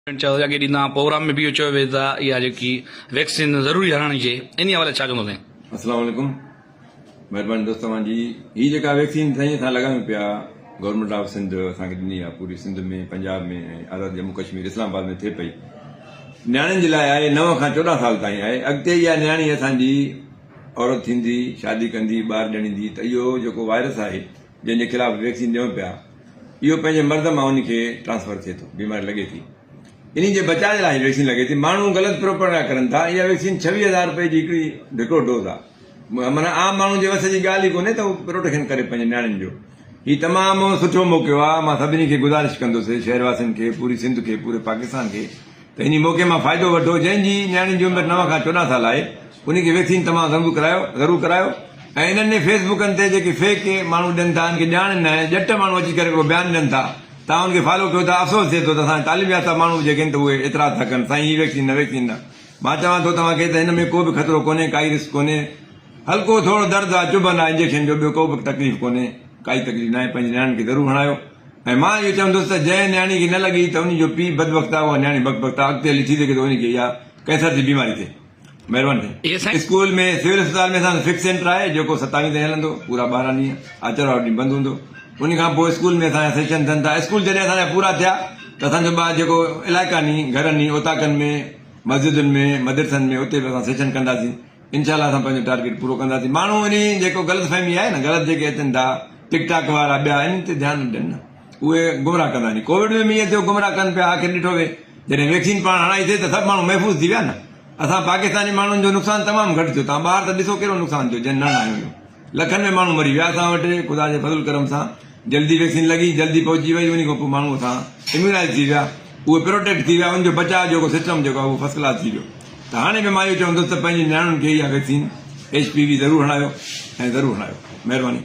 Programme में भी चयो वियो आहे इहा जेकी वैक्सीन ज़रूरी हलाइणी चाहिए इन हवाले छा कंदो साईं? अस्सलाम वालेकुम, महिरबानी दोस्त तव्हांजी। हीअ जेका वैक्सीन साईं असां लॻायूं पिया, गवर्नमेंट ऑफ सिंध असांखे ॾिनी आहे, पूरी सिंध में, पंजाब में ऐं आज़ाद जम्मू कश्मीर इस्लामाबाद में थिए पई। नियाणियुनि जे लाइ आहे, 9 खां 14 साल ताईं आहे। अॻिते इहा नियाणी असांजी औरत थींदी, शादी कंदी, ॿार ॼणींदी, त इहो जेको वायरस आहे जंहिंजे ख़िलाफ़ वैक्सीन ॾियूं पिया, इहो पंहिंजे मर्द मां उनखे ट्रांसफर थिए थो, बीमारी लॻे थी। इन जे बचाव जे लाइ वैक्सीन लॻे थी। माण्हू ग़लति प्रोपेगेंडा करनि था। इहा वैक्सीन 26,000 रुपए जी हिकिड़ो डोज़ आहे। माना आम माण्हू जे वस जी ॻाल्हि ई कोन्हे त उहो प्रोटेक्शन करे पंहिंजे नियाणियुनि जो। हीउ तमामु सुठो मौक़ो आहे। मां सभिनी खे गुज़ारिश कंदुसि, शहरवासियुनि खे, पूरी सिंध खे, पूरे पाकिस्तान खे, त इन मौक़े मां फ़ाइदो वठो। जंहिंजी नियाणी जी उमिरि 9 खां 14 साल आहे उनखे वैक्सीन तमामु ज़रूरु करायो। ऐं इन्हनि फेसबुकनि ते जेके फेक माण्हू ॾियनि था, इनखे ॼाणनि न, ॼट माण्हू अची करे हिकिड़ो बयानु ॾियनि था, तव्हां हुनखे फॉलो कयो था। अफ़सोस थिए थो त असां तालीम याफ़्ता माण्हू जेके आहिनि त उहे एतिरा था कनि, साईं हीअ वैक्सीन न, वैक्सीन न। मां चवां थो तव्हांखे त हिन में को बि ख़तरो कोन्हे, काई रिस्क कोन्हे। हल्को थोरो दर्द आहे, चुभन आहे इंजेक्शन जो, ॿियो को बि तकलीफ़ कोन्हे, काई तकलीफ़ न आहे। पंहिंजी नियाणी खे ज़रूरु हणायो। ऐं मां इहो चवंदुसि त जंहिं नियाणी खे न लॻी त उनजो पीउ बदबख़्त आहे, उहा नियाणी बदबख़्त आहे। अॻिते हली थी सघे थो उनखे इहा कैंसर जी बीमारी थिए। महिरबानी। स्कूल में, सिविल अस्पताल में असांजो फिक्स सेंटर आहे जेको 27 ताईं हलंदो, पूरा 12 ॾींहं, आर्तवार ॾींहुं बंदि हूंदो। उन खां पोइ स्कूल में असांजा सेशन थियनि था। स्कूल जॾहिं असांजा पूरा थिया त असांजो ॿार जेको इलाइक़ानी, घरनि, ओताकनि में, मस्जिदुनि में, मदरसनि में, उते बि असां सेशन कंदासीं। इनशाला असां पंहिंजो टारगेट पूरो कंदासीं। माण्हू इन जेको ग़लतफ़हमी आहे न, ग़लति जेके अचनि था टिकटॉक वारा ॿिया, इन ते ध्यानु ॾियनि न, उहे गुमराह कंदा आहिनि। कोविड में बि ईअं थियो, गुमराह कनि पिया। आख़िर ॾिठो वे जॾहिं वैक्सीन पाण हणाई थिए त सभु माण्हू महफ़ूज़ थी विया न। असां पाकिस्तानी माण्हुनि जो नुक़सानु तमामु घटि थियो। तव्हां ॿाहिरि त ॾिसो कहिड़ो नुक़सानु थियो, जंहिं न हणायो, लखनि में माण्हू मरी विया। असां वटि ख़ुदा जे फज़ल करम सां जल्दी वैक्सीन लॻी, जल्दी पहुची वई। उन खां पोइ माण्हू असां इम्यूनाइज़ थी विया, उहे प्रोटेक्ट थी विया। उनजो बचाव जेको सिस्टम जेको आहे उहो फर्स्ट क्लास थी वियो। त हाणे बि मां इहो चवंदुसि त पंहिंजी नियाणियुनि खे इहा वैक्सीन HPV ज़रूरु हणायो ऐं ज़रूरु हणायो। महिरबानी।